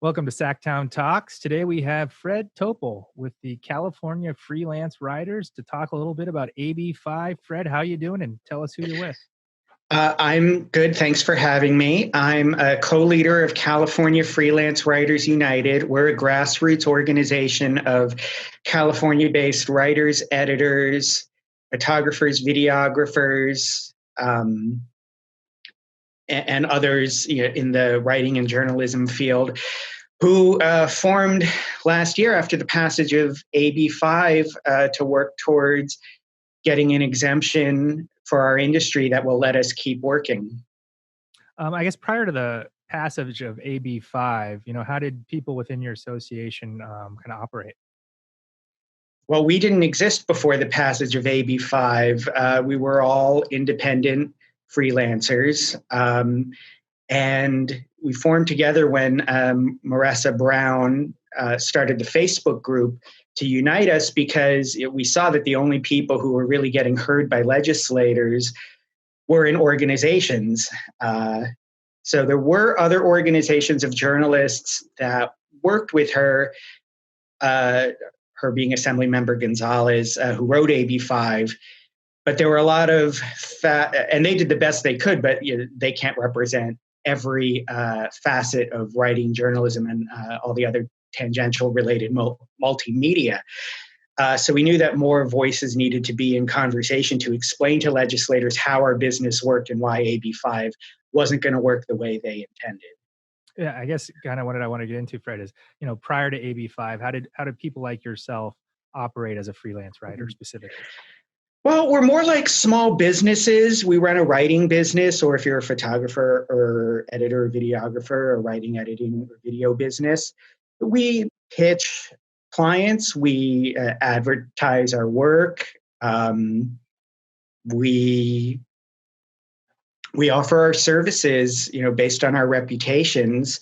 Welcome to SacTown Talks. Today we have Fred Topel with the California Freelance Writers to talk a little bit about AB5. Fred, how you doing? And tell us who you're with. I'm good. Thanks for having me. I'm a co-leader of California Freelance Writers United. We're a grassroots organization of California-based writers, editors, photographers, videographers, and others in the writing and journalism field who formed last year after the passage of AB5 to work towards getting an exemption for our industry that will let us keep working. I guess prior to the passage of AB5, how did people within your association kind of operate? Well, we didn't exist before the passage of AB5. We were all independent freelancers. And we formed together when Marissa Brown started the Facebook group to unite us because we saw that the only people who were really getting heard by legislators were in organizations. So there were other organizations of journalists that worked with her, her being Assemblymember Gonzalez, who wrote AB5. But there were a lot of, and they did the best they could, but they can't represent every facet of writing, journalism, and all the other tangential related multimedia. So we knew that more voices needed to be in conversation to explain to legislators how our business worked and why AB5 wasn't going to work the way they intended. Yeah, I guess kind of what I want to get into, Fred, is, prior to AB5, how did people like yourself operate as a freelance writer specifically? Well, we're more like small businesses. We run a writing business, or if you're a photographer or editor or videographer, or writing, editing, or video business, we pitch clients, we advertise our work, we offer our services, based on our reputations,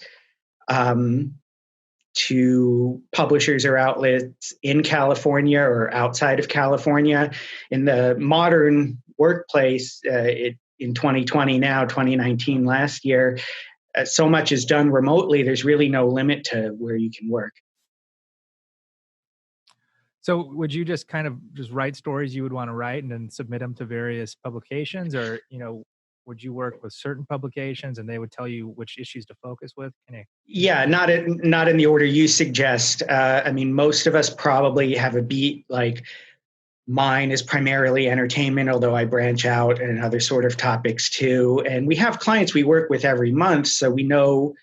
to publishers or outlets in California or outside of California. In the modern workplace, in 2020 now, 2019 last year, so much is done remotely, there's really no limit to where you can work. So would you just kind of just write stories you would want to write and then submit them to various publications, or, would you work with certain publications and they would tell you which issues to focus with? Yeah, not in the order you suggest. I mean, most of us probably have a beat. Like mine is primarily entertainment, although I branch out in other sort of topics too. And we have clients we work with every month, so we know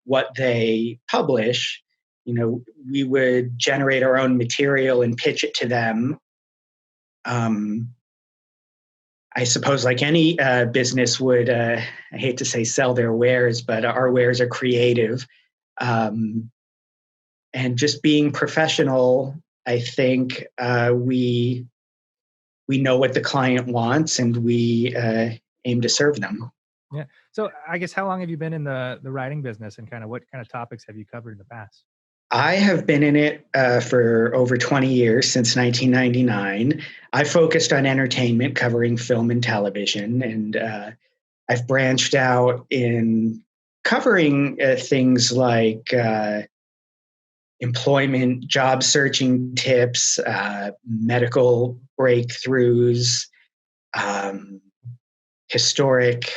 what they publish. We would generate our own material and pitch it to them. I suppose like any business would, I hate to say sell their wares, but our wares are creative. And just being professional, I think we know what the client wants and we aim to serve them. Yeah. So I guess how long have you been in the writing business, and kind of what kind of topics have you covered in the past? I have been in it for over 20 years, since 1999. I focused on entertainment, covering film and television, and I've branched out in covering things like employment, job searching tips, medical breakthroughs, historic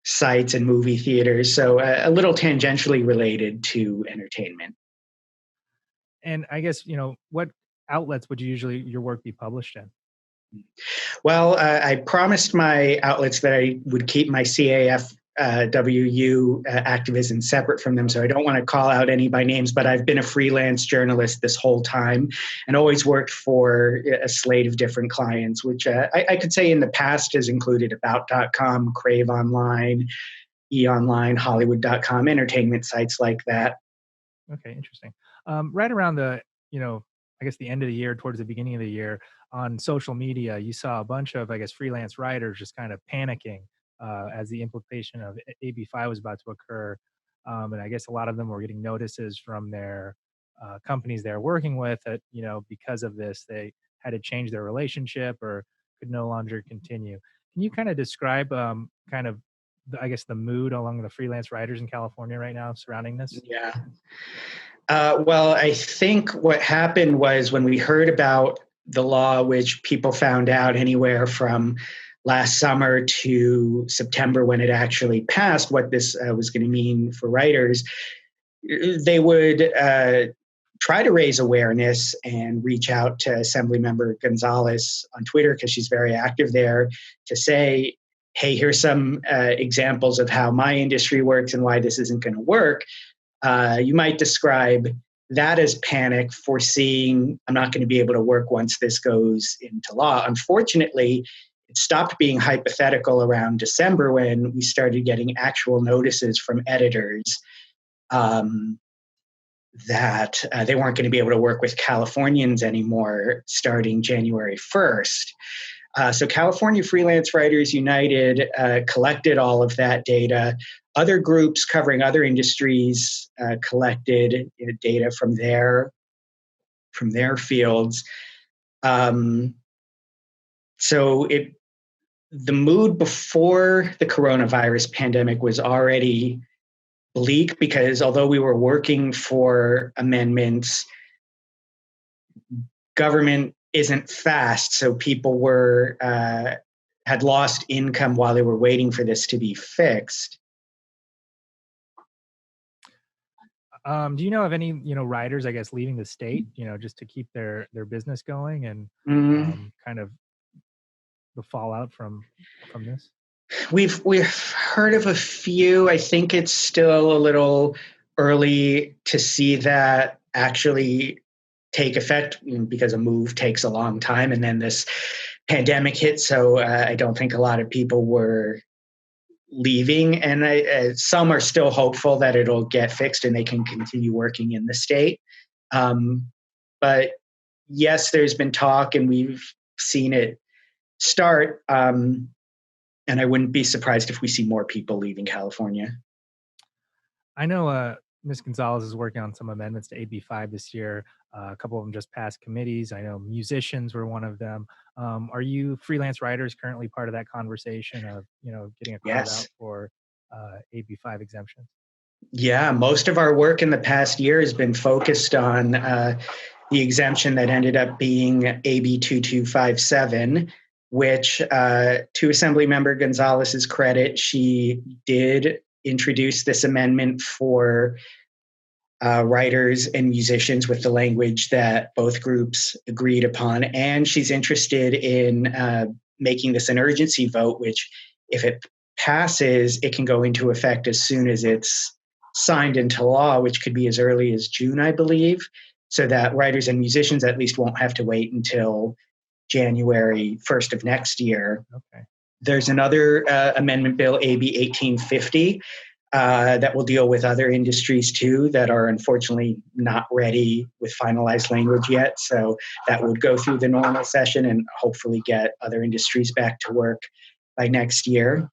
sites and movie theaters. So a little tangentially related to entertainment. And I guess, what outlets would your work be published in? Well, I promised my outlets that I would keep my CAFWU activism separate from them, so I don't want to call out any by names, but I've been a freelance journalist this whole time and always worked for a slate of different clients, which I could say in the past has included About.com, Crave Online, eOnline, Hollywood.com, entertainment sites like that. Okay, interesting. Right around the, I guess the end of the year, towards the beginning of the year, on social media, you saw a bunch of, I guess, freelance writers just kind of panicking as the implementation of AB5 was about to occur. And I guess a lot of them were getting notices from their companies they're working with that, because of this, they had to change their relationship or could no longer continue. Can you kind of describe kind of I guess the mood along the freelance writers in California right now surrounding this? Yeah. Well, I think what happened was when we heard about the law, which people found out anywhere from last summer to September when it actually passed, what this was going to mean for writers, they would try to raise awareness and reach out to Assemblymember Gonzalez on Twitter, because she's very active there, to say, hey, here's some examples of how my industry works and why this isn't going to work. You might describe that as panic, foreseeing I'm not going to be able to work once this goes into law. Unfortunately, it stopped being hypothetical around December when we started getting actual notices from editors um, that they weren't going to be able to work with Californians anymore starting January 1st. So California Freelance Writers United collected all of that data. Other groups covering other industries collected data from their fields. So the mood before the coronavirus pandemic was already bleak, because although we were working for amendments, government isn't fast, so people were had lost income while they were waiting for this to be fixed. Do you know of any, writers, I guess, leaving the state, just to keep their business going and Mm. kind of the fallout from this? We've heard of a few. I think it's still a little early to see that actually take effect, because a move takes a long time, and then this pandemic hit. So I don't think a lot of people were leaving, and some are still hopeful that it'll get fixed and they can continue working in the state. But yes, there's been talk, and we've seen it start. And I wouldn't be surprised if we see more people leaving California. I know Ms. Gonzalez is working on some amendments to AB5 this year. A couple of them just passed committees. I know musicians were one of them. Are you freelance writers currently part of that conversation of, getting a carve out Yes. for AB5 exemptions? Yeah, most of our work in the past year has been focused on the exemption that ended up being AB 2257, which, to Assemblymember Gonzalez's credit, she did introduce this amendment for writers and musicians with the language that both groups agreed upon. And she's interested in making this an urgency vote, which, if it passes, it can go into effect as soon as it's signed into law, which could be as early as June, I believe, so that writers and musicians at least won't have to wait until January 1st of next year. Okay. There's another amendment bill, AB 1850, that will deal with other industries too that are unfortunately not ready with finalized language yet. So that would go through the normal session and hopefully get other industries back to work by next year.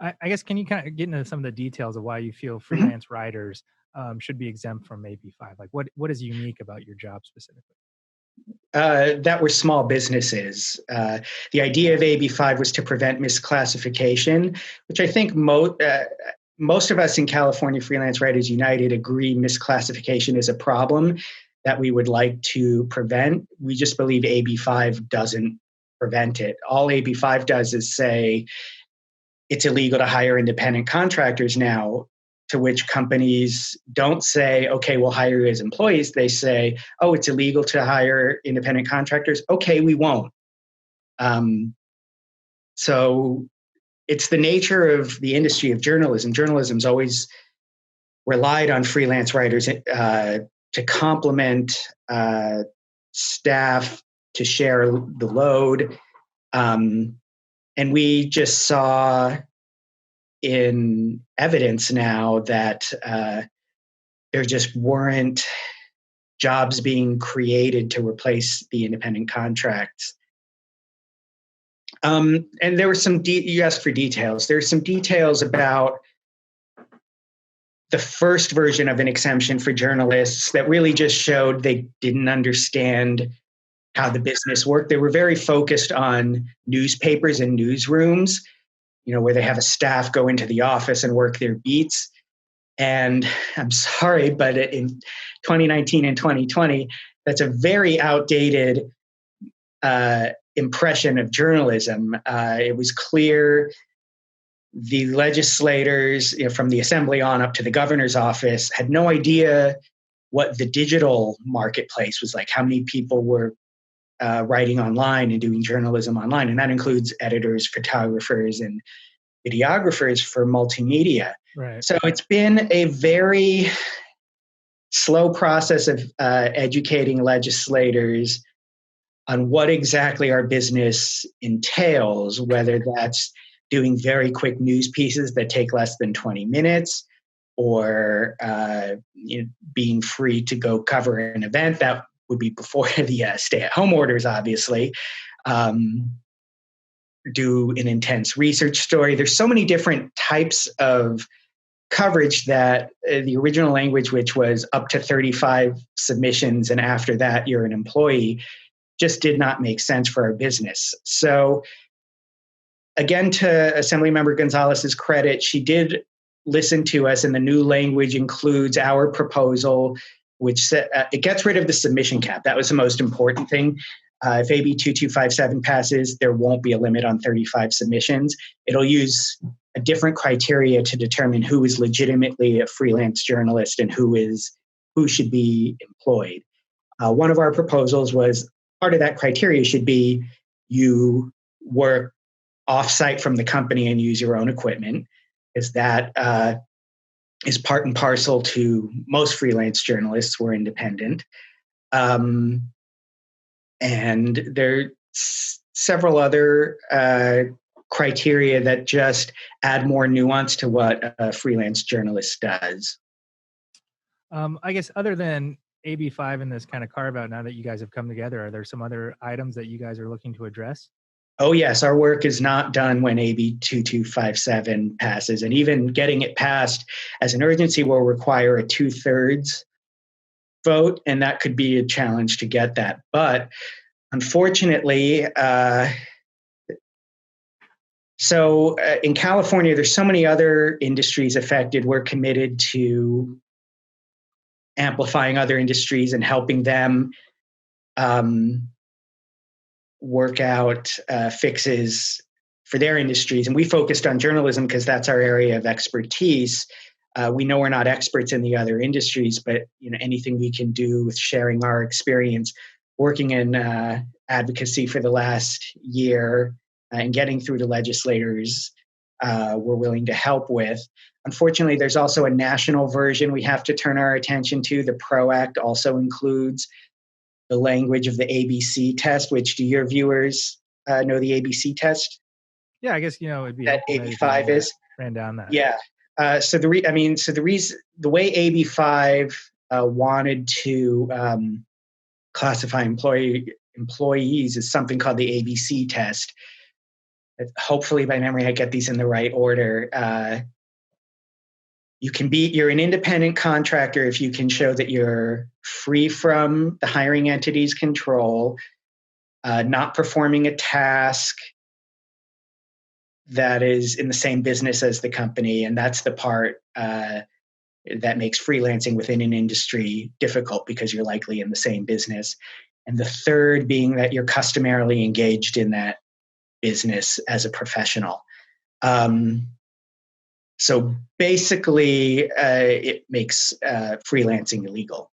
I guess, can you kind of get into some of the details of why you feel Mhm. freelance writers should be exempt from AB5? Like, what is unique about your job specifically? That were small businesses. The idea of AB5 was to prevent misclassification, which I think most of us in California Freelance Writers United agree misclassification is a problem that we would like to prevent. We just believe AB5 doesn't prevent it. All AB5 does is say it's illegal to hire independent contractors now, to which companies don't say, okay, we'll hire you as employees. They say, oh, it's illegal to hire independent contractors. Okay, we won't. So it's the nature of the industry of journalism. Journalism's always relied on freelance writers to complement staff, to share the load. And we just saw in evidence now that there just weren't jobs being created to replace the independent contracts. And there were some, you asked for details. There's some details about the first version of an exemption for journalists that really just showed they didn't understand how the business worked. They were very focused on newspapers and newsrooms. where they have a staff go into the office and work their beats. And I'm sorry, but in 2019 and 2020, that's a very outdated impression of journalism. It was clear the legislators, from the assembly on up to the governor's office, had no idea what the digital marketplace was like, how many people were writing online and doing journalism online. And that includes editors, photographers, and videographers for multimedia. Right. So it's been a very slow process of educating legislators on what exactly our business entails, whether that's doing very quick news pieces that take less than 20 minutes, or being free to go cover an event. That would be before the stay-at-home orders, obviously. Do an intense research story. There's so many different types of coverage that the original language, which was up to 35 submissions, and after that you're an employee, just did not make sense for our business. So again, to Assemblymember Gonzalez's credit, she did listen to us, and the new language includes our proposal, which it gets rid of the submission cap. That was the most important thing. If AB 2257 passes, there won't be a limit on 35 submissions. It'll use a different criteria to determine who is legitimately a freelance journalist and who should be employed. One of our proposals was part of that criteria should be you work off-site from the company and use your own equipment, is that is part and parcel to most freelance journalists who are independent. And there are several other criteria that just add more nuance to what a freelance journalist does. I guess other than AB5 and this kind of carve out, now that you guys have come together, are there some other items that you guys are looking to address? Oh, yes. Our work is not done when AB 2257 passes. And even getting it passed as an urgency will require a 2/3 vote. And that could be a challenge to get that. But unfortunately, in California, there's so many other industries affected. We're committed to amplifying other industries and helping them work out fixes for their industries. And we focused on journalism because that's our area of expertise. We know we're not experts in the other industries, but anything we can do with sharing our experience working in advocacy for the last year and getting through to legislators, we're willing to help with. Unfortunately, there's also a national version we have to turn our attention to. The PRO Act also includes the language of the ABC test, which do your viewers know the ABC test? Yeah, I guess, it'd be that AB5 is. Ran down that. Yeah. So the way AB5 wanted to classify employees is something called the ABC test. Hopefully, by memory, I get these in the right order. You're an independent contractor if you can show that you're free from the hiring entity's control, not performing a task that is in the same business as the company. And that's the part that makes freelancing within an industry difficult because you're likely in the same business. And the third being that you're customarily engaged in that business as a professional. So basically, it makes freelancing illegal.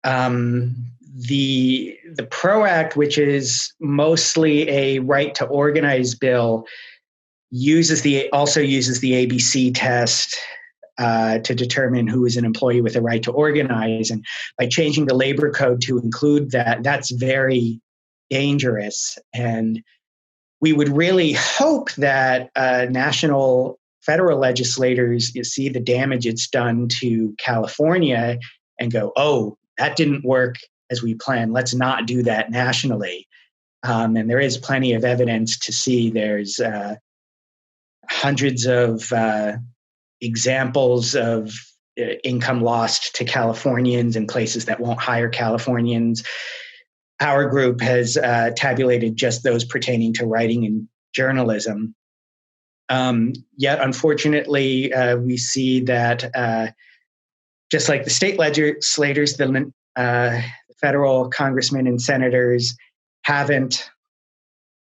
The PRO Act, which is mostly a right to organize bill, also uses the ABC test to determine who is an employee with a right to organize. And by changing the labor code to include that, that's very dangerous. And we would really hope that national federal legislators see the damage it's done to California and go, oh, that didn't work as we planned. Let's not do that nationally. And there is plenty of evidence to see there's hundreds of examples of income lost to Californians in places that won't hire Californians. Our group has tabulated just those pertaining to writing and journalism. Yet, unfortunately, we see that just like the state legislators, the federal congressmen and senators haven't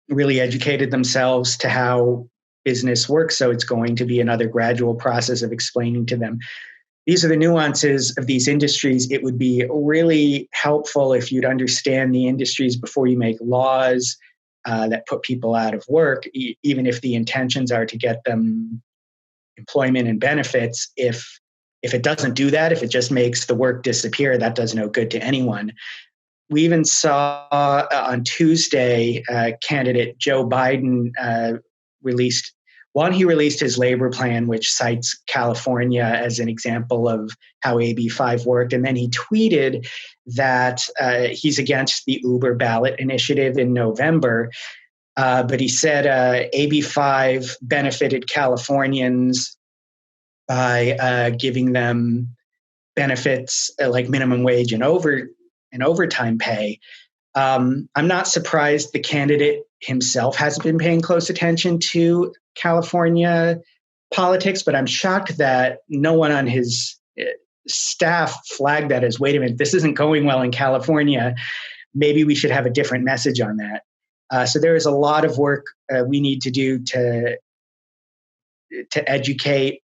really educated themselves to how business works. So it's going to be another gradual process of explaining to them. These are the nuances of these industries. It would be really helpful if you'd understand the industries before you make laws that put people out of work, even if the intentions are to get them employment and benefits. If it doesn't do that, if it just makes the work disappear, that does no good to anyone. We even saw on Tuesday, candidate Joe Biden released he released his labor plan, which cites California as an example of how AB 5 worked. And then he tweeted that he's against the Uber ballot initiative in November. But he said AB 5 benefited Californians by giving them benefits like minimum wage and overtime pay. I'm not surprised the candidate himself hasn't been paying close attention to California politics, but I'm shocked that no one on his staff flagged that as, wait a minute, this isn't going well in California. Maybe we should have a different message on that. So there is a lot of work we need to do to educate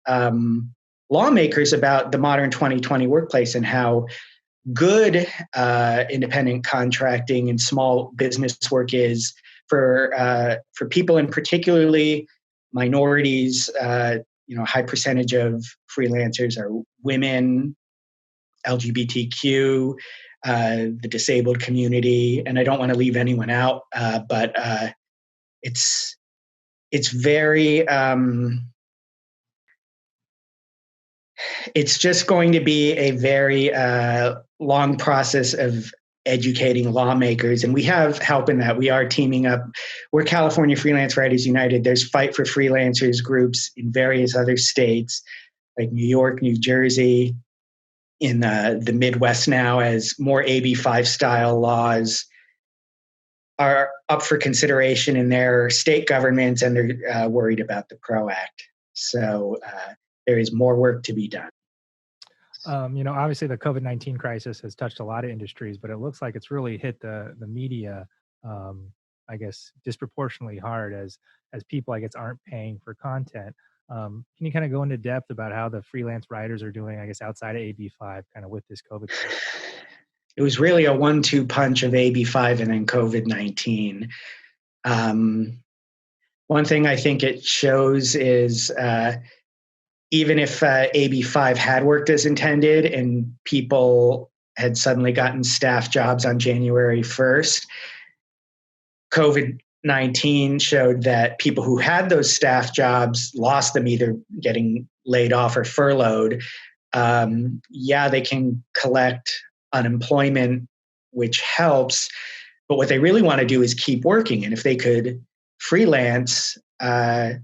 lawmakers about the modern 2020 workplace and how good independent contracting and small business work is for people, and particularly minorities. High percentage of freelancers are women, LGBTQ, the disabled community, and I don't want to leave anyone out, but it's very it's just going to be a very long process of educating lawmakers. And we have help in that. We are teaming up. We're California Freelance Writers United. There's Fight for Freelancers groups in various other states like New York, New Jersey, in the Midwest now, as more AB 5 style laws are up for consideration in their state governments, and they're worried about the PRO Act. So there is more work to be done. Obviously the COVID-19 crisis has touched a lot of industries, but it looks like it's really hit the media, I guess, disproportionately hard as people, I guess, aren't paying for content. Can you kind of go into depth about how the freelance writers are doing, I guess, outside of AB 5, kind of with this COVID crisis? It was really a 1-2 punch of AB 5 and then COVID-19. One thing I think it shows is even if AB 5 had worked as intended and people had suddenly gotten staff jobs on January 1st, COVID-19 showed that people who had those staff jobs lost them, either getting laid off or furloughed. They can collect unemployment, which helps, but what they really want to do is keep working. And if they could freelance, they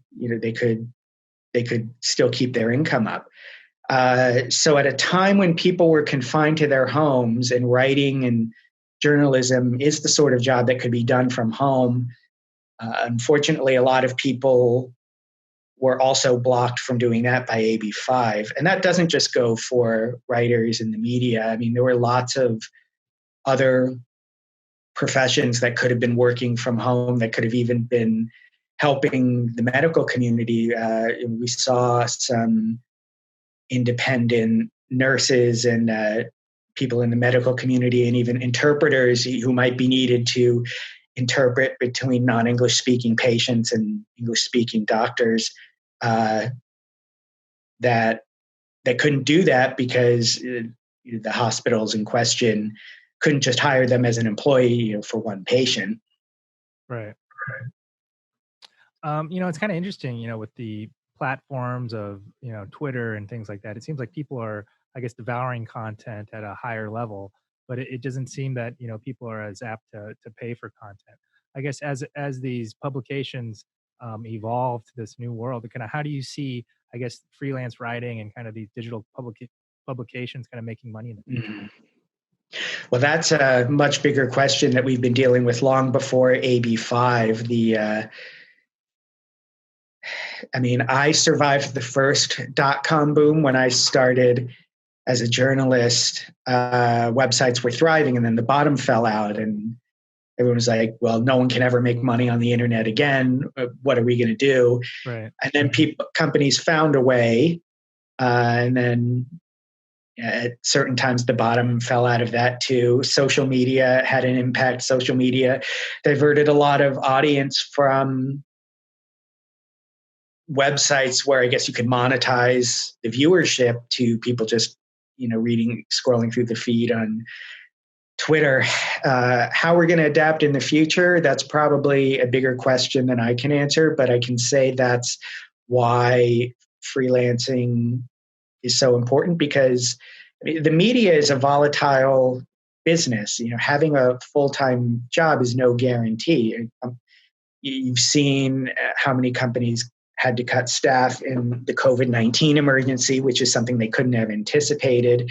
could still keep their income up. So at a time when people were confined to their homes, and writing and journalism is the sort of job that could be done from home, unfortunately, a lot of people were also blocked from doing that by AB 5. And that doesn't just go for writers in the media. I mean, there were lots of other professions that could have been working from home, that could have even been helping the medical community. We saw some independent nurses and people in the medical community, and even interpreters who might be needed to interpret between non-English speaking patients and English speaking doctors, that couldn't do that because the hospitals in question couldn't just hire them as an employee for one patient. Right. It's kind of interesting, with the platforms of, Twitter and things like that. It seems like people are, I guess, devouring content at a higher level, but it doesn't seem that, people are as apt to pay for content. I guess as these publications evolve to this new world, kind of how do you see, I guess, freelance writing and kind of these digital publications kind of making money in the future? Mm-hmm. Well, that's a much bigger question that we've been dealing with long before AB 5. I mean, I survived the first dot-com boom when I started as a journalist. Websites were thriving, and then the bottom fell out, and everyone was like, well, no one can ever make money on the internet again. What are we going to do? Right. And then companies found a way. And then at certain times, the bottom fell out of that too. Social media had an impact. Social media diverted a lot of audience from websites where I guess you could monetize the viewership to people just, reading, scrolling through the feed on Twitter. How we're going to adapt in the future, that's probably a bigger question than I can answer, but I can say that's why freelancing is so important, because the media is a volatile business. Having a full-time job is no guarantee. You've seen how many companies had to cut staff in the COVID-19 emergency, which is something they couldn't have anticipated.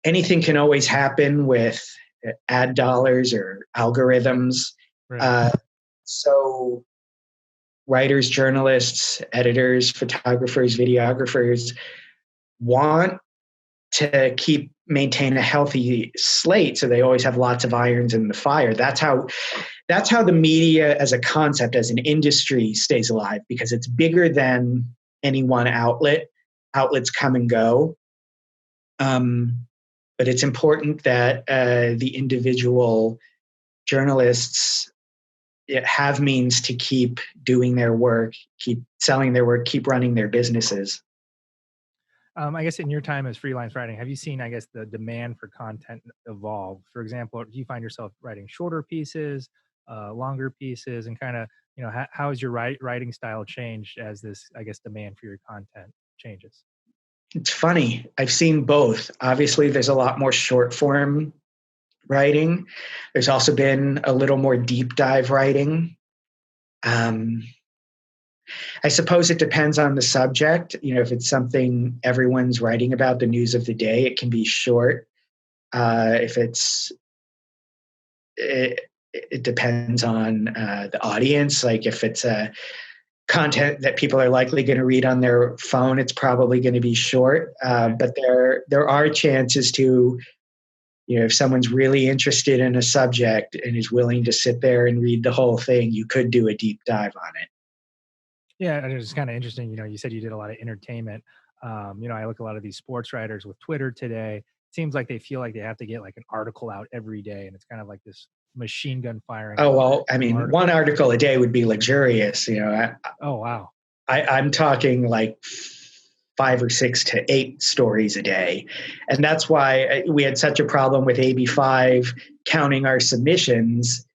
Anything can always happen with ad dollars or algorithms. Right. So writers, journalists, editors, photographers, videographers want to maintain a healthy slate, so they always have lots of irons in the fire. That's how the media as a concept, as an industry, stays alive, because it's bigger than any one outlet. Outlets come and go. But it's important that the individual journalists have means to keep doing their work, keep selling their work, keep running their businesses. I guess in your time as freelance writing, have you seen, I guess, the demand for content evolve? For example, do you find yourself writing shorter pieces, longer pieces, and kind of, how has your writing style changed as this, I guess, demand for your content changes? It's funny. I've seen both. Obviously, there's a lot more short form writing. There's also been a little more deep dive writing. I suppose it depends on the subject. If it's something everyone's writing about, the news of the day, it can be short. If it depends on the audience. Like if it's a content that people are likely going to read on their phone, it's probably going to be short. But there are chances to, if someone's really interested in a subject and is willing to sit there and read the whole thing, you could do a deep dive on it. Yeah, and it's kind of interesting. You said you did a lot of entertainment. I look at a lot of these sports writers with Twitter today. It seems like they feel like they have to get like an article out every day, and it's kind of like this machine gun firing Oh, of well, I new mean, articles. one article a day would be luxurious. Oh wow, I'm talking like 5 or 6 to 8 stories a day. And that's why we had such a problem with AB5 counting our submissions,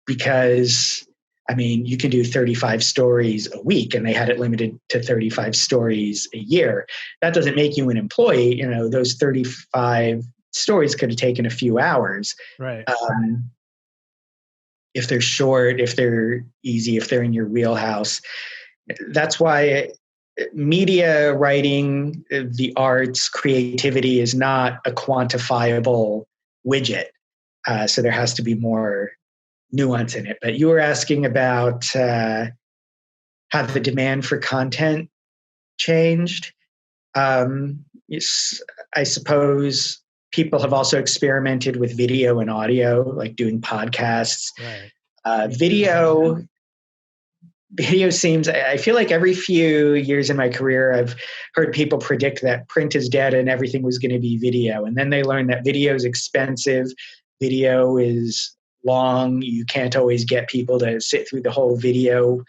because, I mean, you can do 35 stories a week, and they had it limited to 35 stories a year. That doesn't make you an employee. Those 35 stories could have taken a few hours. right. If they're short, if they're easy, if they're in your wheelhouse. That's why media writing, the arts, creativity is not a quantifiable widget. So there has to be more nuance in it. But you were asking about how the demand for content changed. Yes, I suppose people have also experimented with video and audio, like doing podcasts. Right. Video seems, I feel like every few years in my career, I've heard people predict that print is dead and everything was going to be video. And then they learn that video is expensive, video is long, you can't always get people to sit through the whole video.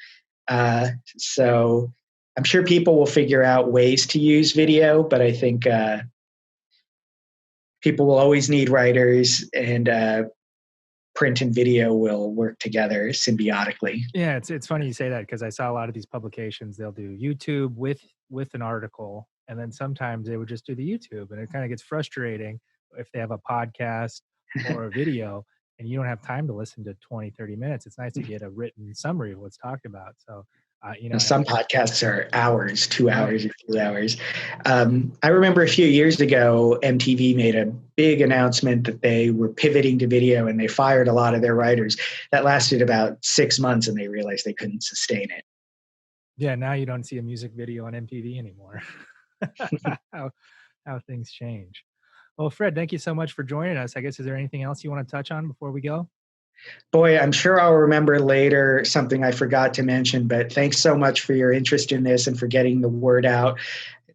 So I'm sure people will figure out ways to use video, but I think people will always need writers, and print and video will work together symbiotically. Yeah, it's funny you say that because I saw a lot of these publications. They'll do YouTube with an article, and then sometimes they would just do the YouTube, and it kind of gets frustrating if they have a podcast or a video and you don't have time to listen to 20, 30 minutes. It's nice to get a written summary of what's talked about. So And some podcasts are hours, 2 hours, right. or 3 hours. I remember a few years ago, MTV made a big announcement that they were pivoting to video and they fired a lot of their writers. That lasted about 6 months and they realized they couldn't sustain it. Yeah, now you don't see a music video on MTV anymore. how how things change. Well, Fred, thank you so much for joining us. I guess is there anything else you want to touch on before we go? Boy, I'm sure I'll remember later something I forgot to mention, but thanks so much for your interest in this and for getting the word out.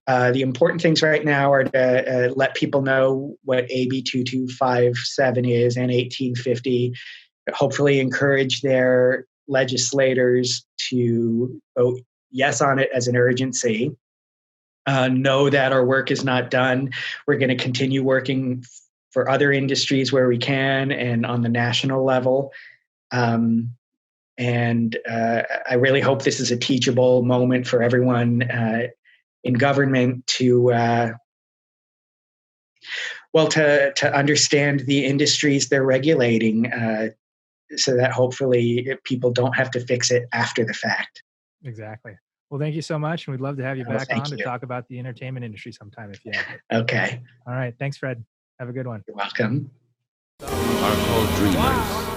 The important things right now are to let people know what AB 2257 is and 1850, hopefully encourage their legislators to vote yes on it as an urgency. Know that our work is not done. We're going to continue working for other industries where we can and on the national level. Um, and I really hope this is a teachable moment for everyone in government to to understand the industries they're regulating, so that hopefully people don't have to fix it after the fact. Exactly. Well, thank you so much, and we'd love to have you Oh, back thank on to you. talk about the entertainment industry sometime if you have it. Okay, All right. Thanks, Fred. Have a good one. you're welcome. Are called dreamers.